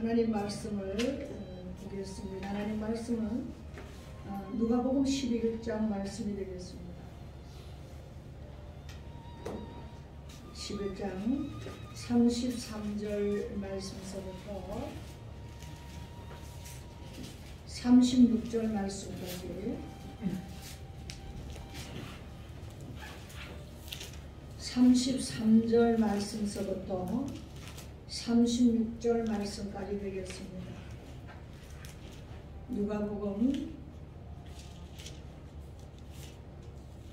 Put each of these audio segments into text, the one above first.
하나님 말씀을 보겠습니다. 하나님 말씀은 누가복음 11장 말씀이 되겠습니다. 11장 33절 말씀서부터 36절 말씀까지 33절 말씀서부터 36절 말씀까지 되겠습니다. 누가복음,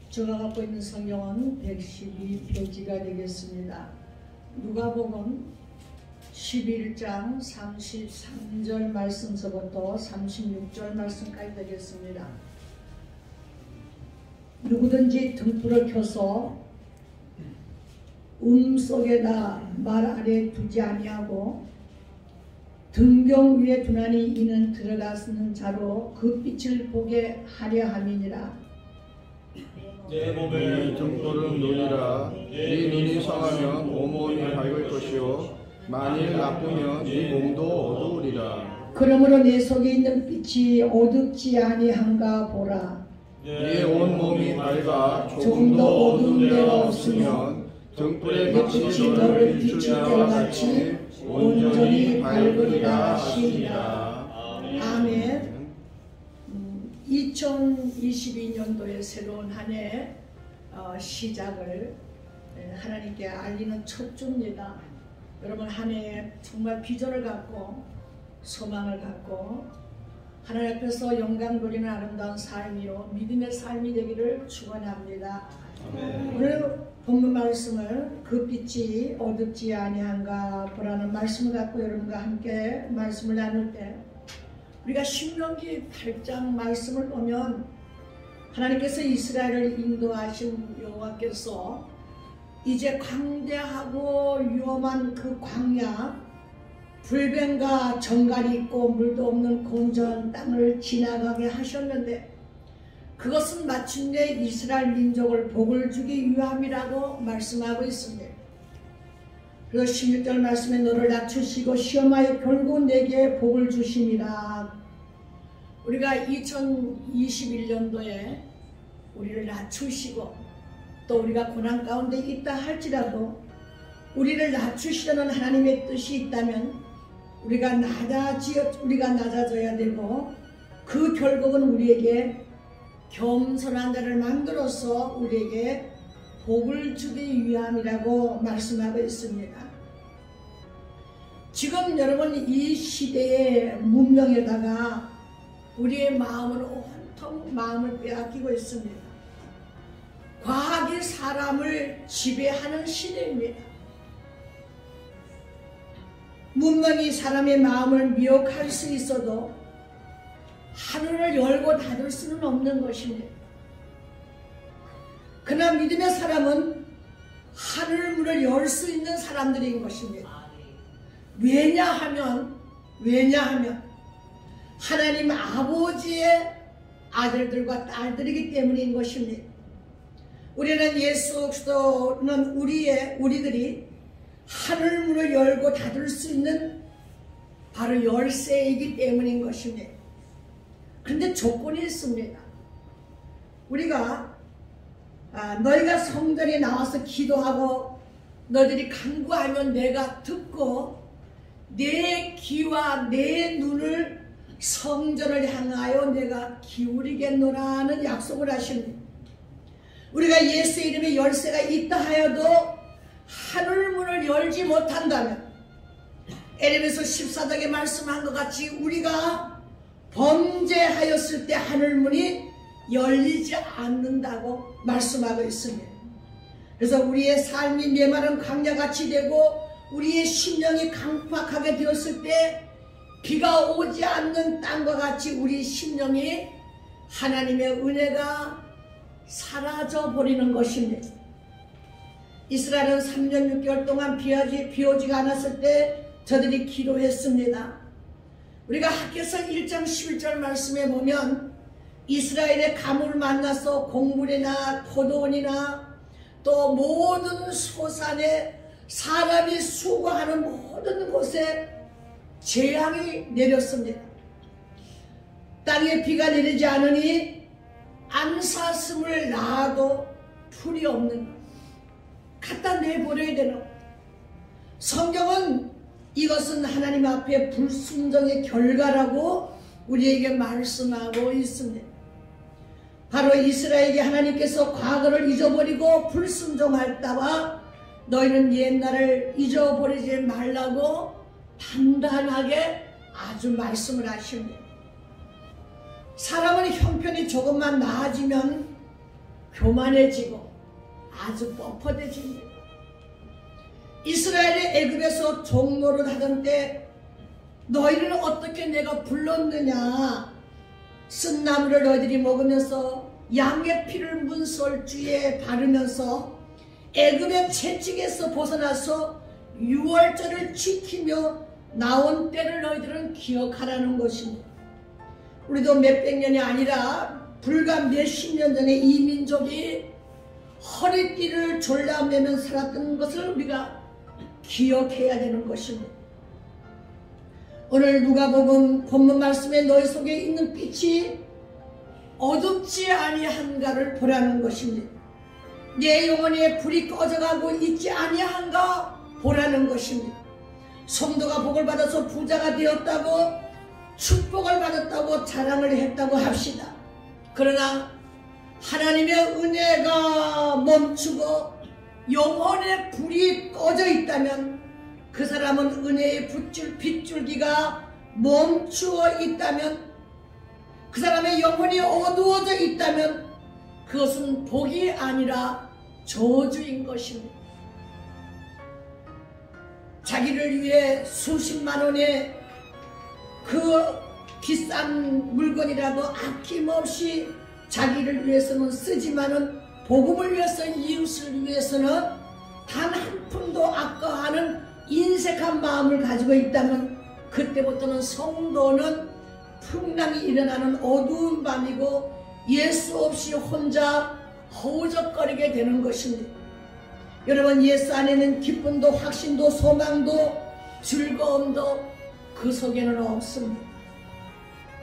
제가 갖고 있는 성경은 112페이지가 되겠습니다. 누가복음 11장 33절 말씀서부터 36절 말씀까지 되겠습니다. 누구든지 등불을 켜서 속에다 말 아래 두지 아니하고 등경 위에 두나니 이는 들어가는 자로 그 빛을 보게 하려 함이니라. 내 몸에 등불은 눈이라. 네 눈이 상하면 온몸이 밝을 것이요 만일 나쁘면 네 몸도 어두우리라. 그러므로 내 속에 있는 빛이 어둡지 아니한가 보라. 네 온몸이 밝아 조금도 어두운 데가 없으면 등불의 빛이 너를 비출 때와 같이 온전히 밝으리라 하시니라. 아멘. 2022년도의 새로운 한 해 시작을 하나님께 알리는 첫 주입니다. 여러분 한 해 정말 비전을 갖고 소망을 갖고 하나님 앞에서 영광 돌리는 아름다운 삶이요 믿음의 삶이 되기를 축원합니다. 오늘 본문 말씀을 그 빛이 어둡지 아니한가 보라는 말씀을 갖고 여러분과 함께 말씀을 나눌 때 우리가 신명기 8장 말씀을 보면 하나님께서 이스라엘을 인도하신 여호와께서 이제 광대하고 위험한 그 광야 불뱀과 정갈이 있고 물도 없는 공전 땅을 지나가게 하셨는데 그것은 마침내 이스라엘 민족을 복을 주기 위함이라고 말씀하고 있습니다. 그래서 16절 말씀에 너를 낮추시고 시험하여 결국 내게 복을 주심이라. 우리가 2021년도에 우리를 낮추시고 또 우리가 고난 가운데 있다 할지라도 우리를 낮추시려는 하나님의 뜻이 있다면 우리가 낮아져야 되고 그 결국은 우리에게 겸손한 자를 만들어서 우리에게 복을 주기 위함이라고 말씀하고 있습니다. 지금 여러분 이 시대의 문명에다가 우리의 마음을 온통 마음을 빼앗기고 있습니다. 과학이 사람을 지배하는 시대입니다. 문명이 사람의 마음을 미혹할 수 있어도 하늘을 열고 닫을 수는 없는 것입니다. 그러나 믿음의 사람은 하늘 문을 열 수 있는 사람들인 것입니다. 왜냐하면 하나님 아버지의 아들들과 딸들이기 때문인 것입니다. 우리는 예수 그리스도는 우리들이 하늘 문을 열고 닫을 수 있는 바로 열쇠이기 때문인 것입니다. 그런데 조건이 있습니다. 우리가 너희가 성전에 나와서 기도하고 너희들이 간구하면 내가 듣고 내 귀와 내 눈을 성전을 향하여 내가 기울이겠노라 하는 약속을 하십니다. 우리가 예수의 이름에 열쇠가 있다 하여도 하늘문을 열지 못한다면 에레미야 14장에 말씀한 것 같이 우리가 범죄하였을 때 하늘문이 열리지 않는다고 말씀하고 있습니다. 그래서 우리의 삶이 메마른 광야같이 되고 우리의 심령이 강팍하게 되었을 때 비가 오지 않는 땅과 같이 우리 심령이 하나님의 은혜가 사라져 버리는 것입니다. 이스라엘은 3년 6개월 동안 비 오지가 않았을 때 저들이 기도했습니다. 우리가 학개서 1장 11절 말씀에 보면 이스라엘의 가물을 만나서 곡물이나 포도원이나 또 모든 소산에 사람이 수고하는 모든 곳에 재앙이 내렸습니다. 땅에 비가 내리지 않으니 암사슴을 낳아도 풀이 없는 것. 갖다 내버려야 되는 것. 성경은 이것은 하나님 앞에 불순종의 결과라고 우리에게 말씀하고 있습니다. 바로 이스라엘에게 하나님께서 과거를 잊어버리고 불순종할다와 너희는 옛날을 잊어버리지 말라고 단단하게 아주 말씀을 하십니다. 사람은 형편이 조금만 나아지면 교만해지고 아주 뻣뻣해집니다. 이스라엘이 애굽에서 종노릇 하던 때 너희를 어떻게 내가 불렀느냐. 쓴 나무를 너희들이 먹으면서 양의 피를 문설주에 바르면서 애굽의 채찍에서 벗어나서 유월절을 지키며 나온 때를 너희들은 기억하라는 것입니다. 우리도 몇백 년이 아니라 불과 몇십 년 전에 이 민족이 허리띠를 졸라매며 살았던 것을 우리가 기억해야 되는 것입니다. 오늘 누가복음 본문 말씀에 너희 속에 있는 빛이 어둡지 아니한가를 보라는 것입니다. 내 영혼에 불이 꺼져가고 있지 아니한가 보라는 것입니다. 성도가 복을 받아서 부자가 되었다고 축복을 받았다고 자랑을 했다고 합시다. 그러나 하나님의 은혜가 멈추고 영혼의 불이 꺼져 있다면, 그 사람은 은혜의 빗줄기가 멈추어 있다면, 그 사람의 영혼이 어두워져 있다면 그것은 복이 아니라 저주인 것입니다. 자기를 위해 수십만 원의 그 비싼 물건이라도 아낌없이 자기를 위해서는 쓰지만은 복음을 위해서, 이웃을 위해서는 단 한 푼도 아까워하는 인색한 마음을 가지고 있다면 그때부터는 성도는 풍랑이 일어나는 어두운 밤이고 예수 없이 혼자 허우적거리게 되는 것입니다. 여러분, 예수 안에는 기쁨도 확신도 소망도 즐거움도 그 속에는 없습니다.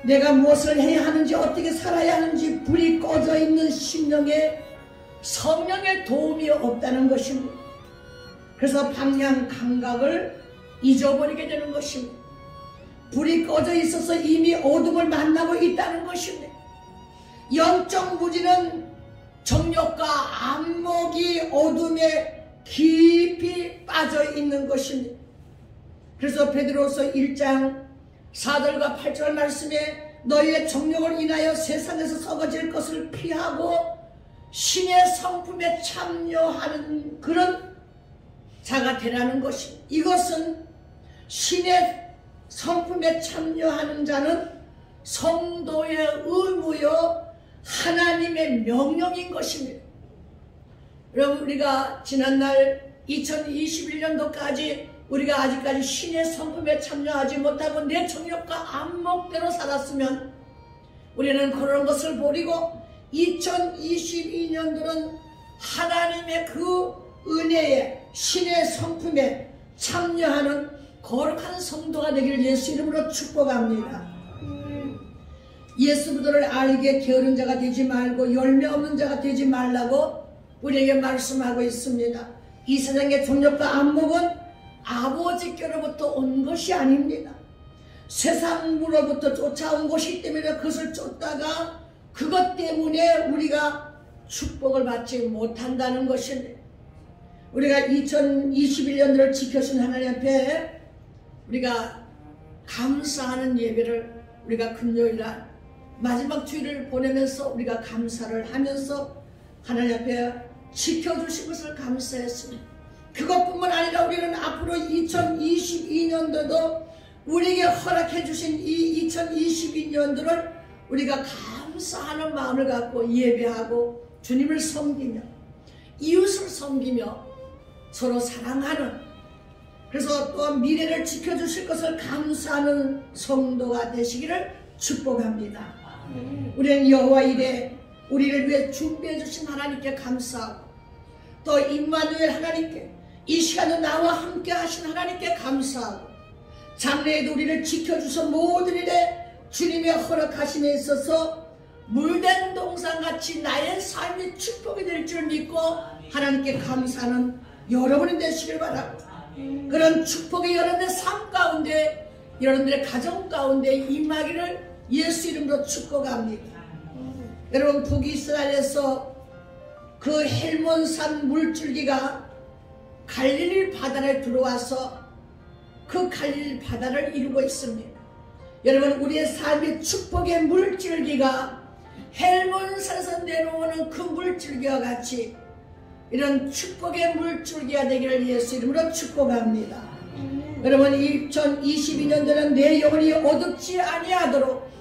내가 무엇을 해야 하는지 어떻게 살아야 하는지 불이 꺼져 있는 심령에 성령의 도움이 없다는 것입니다. 그래서 방향 감각을 잊어버리게 되는 것입니다. 불이 꺼져 있어서 이미 어둠을 만나고 있다는 것입니다. 영적 무지는 정욕과 안목이 어둠에 깊이 빠져 있는 것입니다. 그래서 베드로서 1장 4절과 8절 말씀에 너희의 정욕을 인하여 세상에서 썩어질 것을 피하고 신의 성품에 참여하는 그런 자가 되라는 것입니다. 이것은 신의 성품에 참여하는 자는 성도의 의무요 하나님의 명령인 것입니다. 여러분, 우리가 지난날 2021년도까지 우리가 아직까지 신의 성품에 참여하지 못하고 내 정욕과 안목대로 살았으면 우리는 그런 것을 버리고 2022년도는 하나님의 그 은혜에 신의 성품에 참여하는 거룩한 성도가 되기를 예수 이름으로 축복합니다. 예수 그리스도를 알게 게으른 자가 되지 말고 열매 없는 자가 되지 말라고 우리에게 말씀하고 있습니다. 이 세상의 정욕과 안목은 아버지께로부터 온 것이 아닙니다. 세상으로부터 쫓아온 것이기 때문에 그것을 쫓다가 그것 때문에 우리가 축복을 받지 못한다는 것입니다. 우리가 2021년도를 지켜준 하나님 앞에 우리가 감사하는 예배를 우리가 금요일날 마지막 주일을 보내면서 우리가 감사를 하면서 하나님 앞에 지켜주신 것을 감사했습니다. 그것뿐만 아니라 우리는 앞으로 2022년도도 우리에게 허락해 주신 이 2022년도를 우리가 감사하는 마음을 갖고 예배하고 주님을 섬기며 이웃을 섬기며 서로 사랑하는, 그래서 또 미래를 지켜주실 것을 감사하는 성도가 되시기를 축복합니다. 우리는 여호와 이레 우리를 위해 준비해 주신 하나님께 감사하고 또 임마누엘 하나님께 이 시간에 나와 함께 하신 하나님께 감사하고 장래에도 우리를 지켜주셔 모든 일에 주님의 허락하심에 있어서 물된 동산같이 나의 삶이 축복이 될 줄 믿고 하나님께 감사하는 여러분이 되시길 바랍니다. 그런 축복이 여러분의 삶 가운데, 여러분들의 가정 가운데 임하기를 예수 이름으로 축복합니다. 여러분, 북이스라엘에서 그 헬몬산 물줄기가 갈릴리 바다에 들어와서 그 갈릴리 바다를 이루고 있습니다. 여러분, 우리의 삶의 축복의 물줄기가 헬몬산에서 내려오는 그 물줄기와 같이 이런 축복의 물줄기가 되기를 예수 이름으로 축복합니다. 여러분, 2022년도는 내 영혼이 어둡지 아니하도록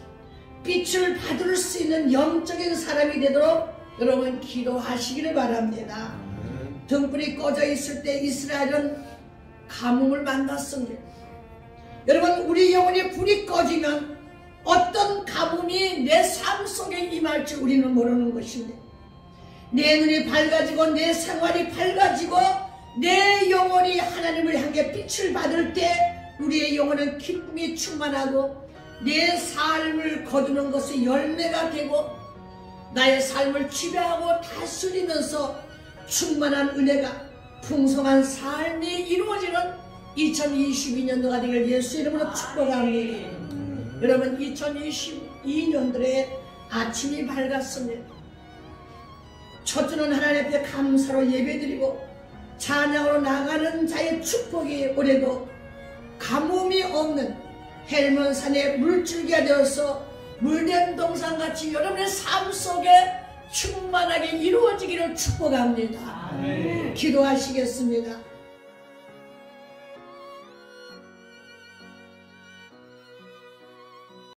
빛을 받을 수 있는 영적인 사람이 되도록 여러분 기도하시기를 바랍니다. 등불이 꺼져 있을 때 이스라엘은 가뭄을 만났습니다. 여러분, 우리 영혼의 불이 꺼지면 어떤 가뭄이 내 삶 속에 임할지 우리는 모르는 것입니다. 내 눈이 밝아지고 내 생활이 밝아지고 내 영혼이 하나님을 향해 빛을 받을 때 우리의 영혼은 기쁨이 충만하고 내 삶을 거두는 것이 열매가 되고 나의 삶을 지배하고 다스리면서 충만한 은혜가 풍성한 삶이 이루어지는 2022년도가 되길 예수 이름으로 축복합니다. 여러분, 2022년도에 아침이 밝았습니다. 첫 주는 하나님 앞에 감사로 예배드리고 찬양으로 나가는 자의 축복이 올해도 가뭄이 없는 헬몬산의 물줄기가 되어서 물된 동산같이 여러분의 삶 속에 충만하게 이루어지기를 축복합니다. 기도하시겠습니다.